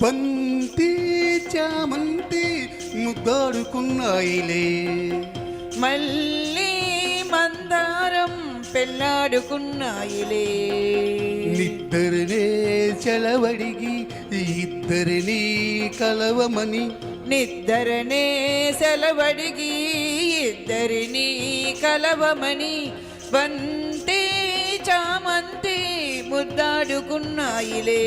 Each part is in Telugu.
బంతి చామంతి ముద్దాడుకున్నాయిలే, మళ్ళీ మందారం పెళ్ళాడుకున్నాయిలే. నిద్దరినే చెలవడిగి ఇద్దరిని కలవమని, నిద్దరనే సెలవడిగి ఇద్దరిని కలవమని, బంతి చామంతి ముద్దాడుకున్నాయిలే.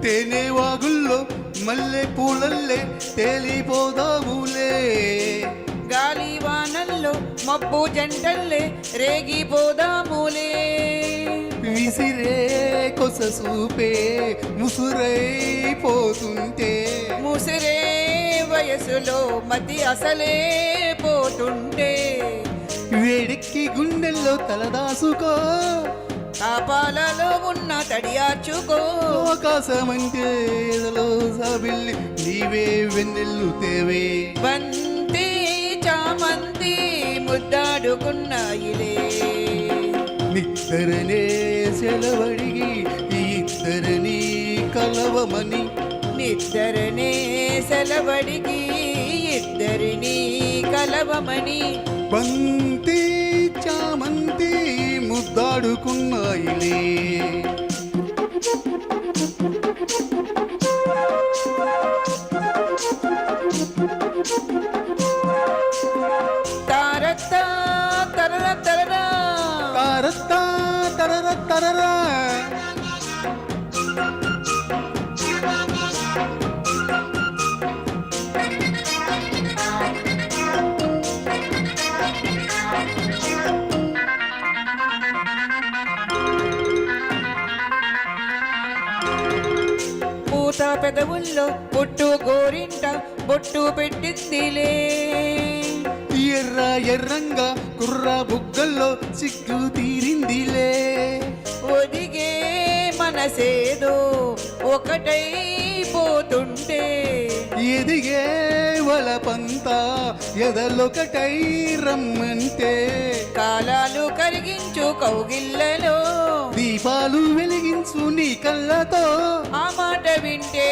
తేనెవాగుల్లో మల్లె పూలల్లే తేలిపోదాములే, గాలివానల్లో మబ్బు జంటల్లే రేగిపోదాములే. విసిరే కొస సూపే ముసురైపోతుంటే, ముసిరే వయసులో మతి అసలే పోతుంటే, వేడికి గుండెల్లో తలదాసుకో, కాపాలలో ఉన్న తడియార్చుకో. ఆకాశమంటే ఎదలో సాబిల్లి నీవే వెన్నెల్లు తేవే, బంతి చామంతి ముద్దాడుకున్నాయిలే. నిద్దరనే సెలవడిగి ఇద్దరిని కలవమని, నిద్దరనే సెలవడిగి ఇద్దరిని కలవమని, బంతి చామంతి ముద్దాడుకున్నాయిలే. తారత్తా తరర తరరా, తారత్తా తరర తరరా, పూత పెదవుల్లో పొట్టు గోరింట బొట్టు పెట్టిందిలే. ఎర్ర ఎర్రంగా కుర్ర బుగ్గల్లో సిగ్గు తీరిందిలే, ఒదిగే మనసేదో ఒకటై పోతుంటే, ఎదిగే వలపంతా ఎదలొకటై రమ్మంటే, కాలాలు కరిగించు కౌగిళ్ళలో దీపాలు వెలిగించు నీ కళ్ళతో. ఆ మాట వింటే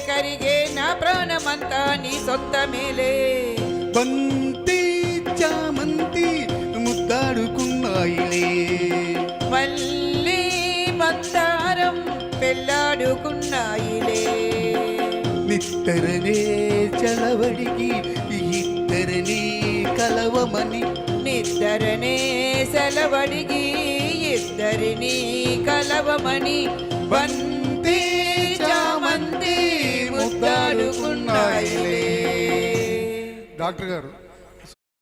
కరిగే నా ప్రాణమంతా నీ సొంతమేలే. బంతి చామంతి ముద్దాడుకున్నాయిలే, మళ్ళీ మందారం పెళ్ళాడుకున్నాయిలే. నిద్దరనే చలవడిగి ఇద్దరిని కలవమని, నిద్దరనే సెలవడిగి ఇద్దరిని కలవమని, బంతి చామంతి ముద్దాడుకున్నాయిలే. డాక్టర్ గారు